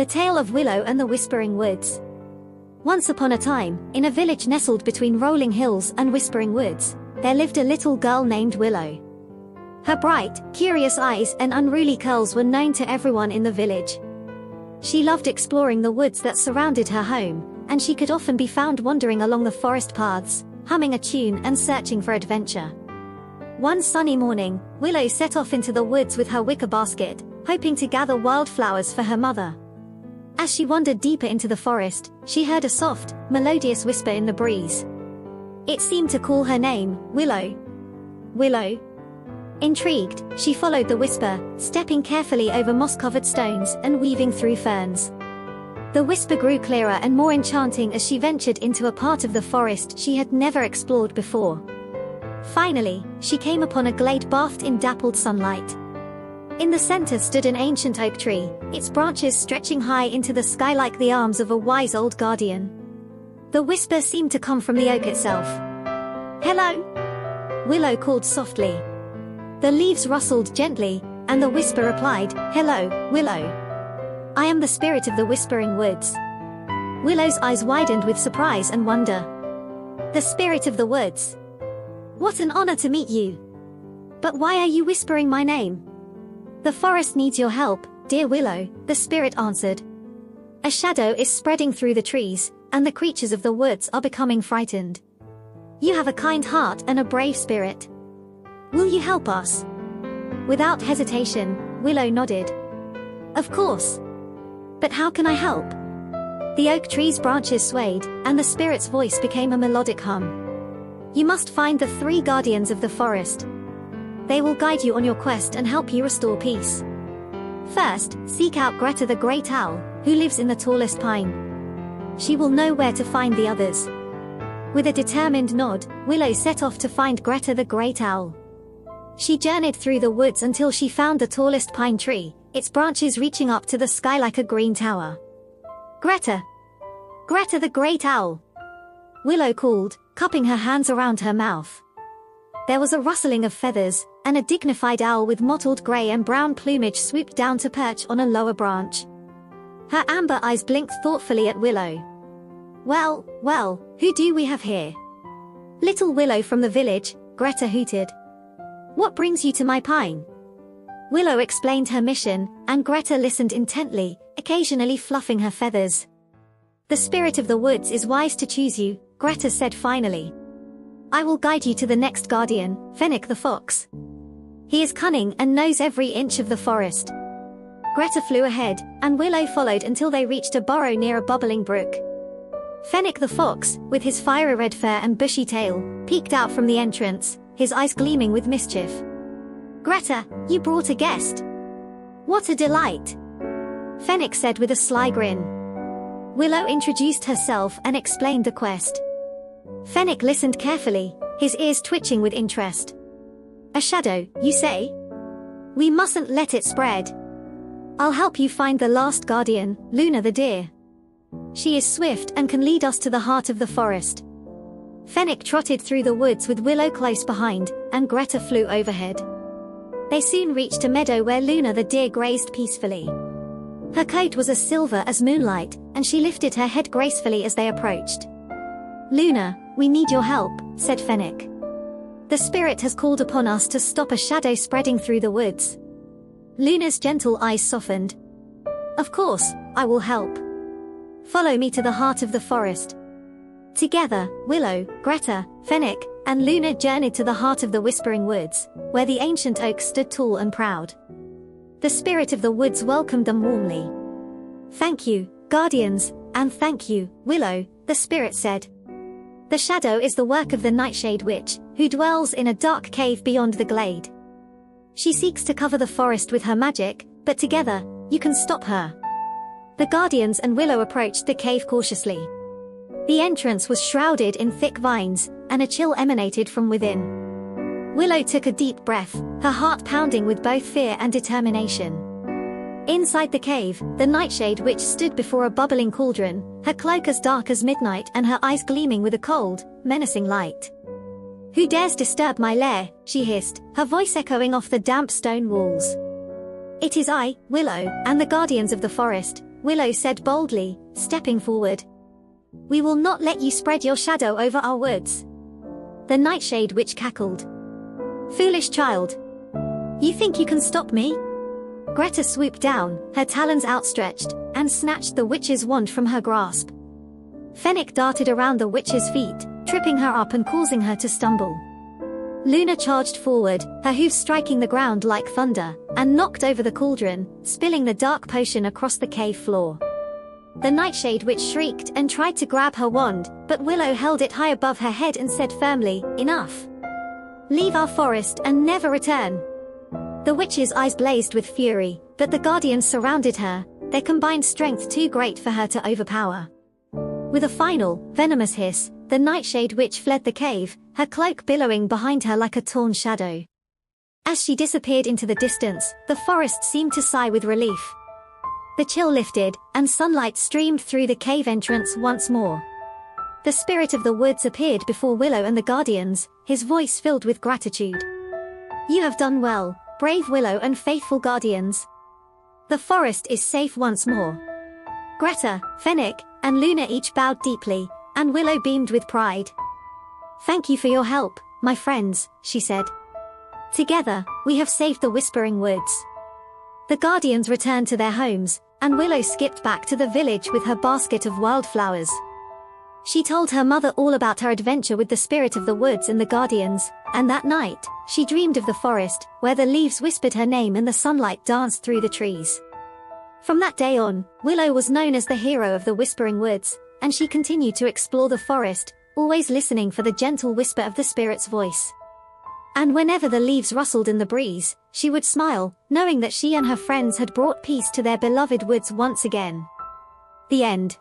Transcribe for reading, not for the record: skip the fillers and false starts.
The Tale of Willow and the Whispering Woods. Once upon a time, in a village nestled between rolling hills and whispering woods, there lived a little girl named Willow. Her bright, curious eyes and unruly curls were known to everyone in the village. She loved exploring the woods that surrounded her home, and she could often be found wandering along the forest paths, humming a tune and searching for adventure. One sunny morning, Willow set off into the woods with her wicker basket, hoping to gather wildflowers for her mother. As she wandered deeper into the forest, she heard a soft, melodious whisper in the breeze. It seemed to call her name, Willow. Willow. Intrigued, she followed the whisper, stepping carefully over moss-covered stones and weaving through ferns. The whisper grew clearer and more enchanting as she ventured into a part of the forest she had never explored before. Finally, she came upon a glade bathed in dappled sunlight. In the center stood an ancient oak tree, its branches stretching high into the sky like the arms of a wise old guardian. The whisper seemed to come from the oak itself. "Hello!" Willow called softly. The leaves rustled gently, and the whisper replied, "Hello, Willow. I am the spirit of the Whispering Woods." Willow's eyes widened with surprise and wonder. "The spirit of the woods? What an honor to meet you! But why are you whispering my name?" "The forest needs your help, dear Willow," the spirit answered. "A shadow is spreading through the trees, and the creatures of the woods are becoming frightened. You have a kind heart and a brave spirit. Will you help us?" Without hesitation, Willow nodded. "Of course. But how can I help?" The oak tree's branches swayed, and the spirit's voice became a melodic hum. "You must find the 3 guardians of the forest. They will guide you on your quest and help you restore peace. First, seek out Greta the Great Owl, who lives in the tallest pine. She will know where to find the others." With a determined nod, Willow set off to find Greta the Great Owl. She journeyed through the woods until she found the tallest pine tree, its branches reaching up to the sky like a green tower. "Greta! Greta the Great Owl!" Willow called, cupping her hands around her mouth. There was a rustling of feathers, and a dignified owl with mottled gray and brown plumage swooped down to perch on a lower branch. Her amber eyes blinked thoughtfully at Willow. Well, who do we have here?" "Little Willow from the village," Greta hooted. "What brings you to my pine?" Willow explained her mission, and Greta listened intently, occasionally fluffing her feathers. "The spirit of the woods is wise to choose you," Greta said finally. "I will guide you to the next guardian, Fennec the fox. He is cunning and knows every inch of the forest." Greta flew ahead, and Willow followed until they reached a burrow near a bubbling brook. Fennec the fox, with his fiery red fur and bushy tail, peeked out from the entrance, his eyes gleaming with mischief. "Greta, you brought a guest. What a delight!" Fennec said with a sly grin. Willow introduced herself and explained the quest. Fennec listened carefully, his ears twitching with interest. "A shadow, you say? We mustn't let it spread. I'll help you find the last guardian, Luna the deer. She is swift and can lead us to the heart of the forest." Fennec trotted through the woods with Willow close behind, and Greta flew overhead. They soon reached a meadow where Luna the deer grazed peacefully. Her coat was as silver as moonlight, and she lifted her head gracefully as they approached. "Luna, we need your help," said Fennec. "The spirit has called upon us to stop a shadow spreading through the woods." Luna's gentle eyes softened. "Of course, I will help. Follow me to the heart of the forest." Together, Willow, Greta, Fennec, and Luna journeyed to the heart of the Whispering Woods, where the ancient oak stood tall and proud. The spirit of the woods welcomed them warmly. "Thank you, guardians, and thank you, Willow," the spirit said. "The shadow is the work of the Nightshade Witch, who dwells in a dark cave beyond the glade. She seeks to cover the forest with her magic, but together, you can stop her." The guardians and Willow approached the cave cautiously. The entrance was shrouded in thick vines, and a chill emanated from within. Willow took a deep breath, her heart pounding with both fear and determination. Inside the cave, the Nightshade Witch stood before a bubbling cauldron, her cloak as dark as midnight and her eyes gleaming with a cold, menacing light. "Who dares disturb my lair?" she hissed, her voice echoing off the damp stone walls. "It is I, Willow, and the guardians of the forest. Willow said boldly, stepping forward. "We will not let you spread your shadow over our woods." The Nightshade Witch cackled. "Foolish child. You think you can stop me?" Greta swooped down, her talons outstretched, and snatched the witch's wand from her grasp. Fennec darted around the witch's feet, tripping her up and causing her to stumble. Luna charged forward, her hoofs striking the ground like thunder, and knocked over the cauldron, spilling the dark potion across the cave floor. The Nightshade Witch shrieked and tried to grab her wand, but Willow held it high above her head and said firmly, "Enough. Leave our forest and never return." The witch's eyes blazed with fury, but the guardians surrounded her, their combined strength too great for her to overpower. With a final, venomous hiss, the Nightshade Witch fled the cave, her cloak billowing behind her like a torn shadow. As she disappeared into the distance, the forest seemed to sigh with relief. The chill lifted, and sunlight streamed through the cave entrance once more. The spirit of the woods appeared before Willow and the guardians, his voice filled with gratitude. "You have done well, brave Willow and faithful guardians. The forest is safe once more." Greta, Fennec, and Luna each bowed deeply, and Willow beamed with pride. "Thank you for your help, my friends," she said. "Together, we have saved the Whispering Woods." The guardians returned to their homes, and Willow skipped back to the village with her basket of wildflowers. She told her mother all about her adventure with the spirit of the woods and the guardians, and that night, she dreamed of the forest, where the leaves whispered her name and the sunlight danced through the trees. From that day on, Willow was known as the hero of the Whispering Woods, and she continued to explore the forest, always listening for the gentle whisper of the spirit's voice. And whenever the leaves rustled in the breeze, she would smile, knowing that she and her friends had brought peace to their beloved woods once again. The end.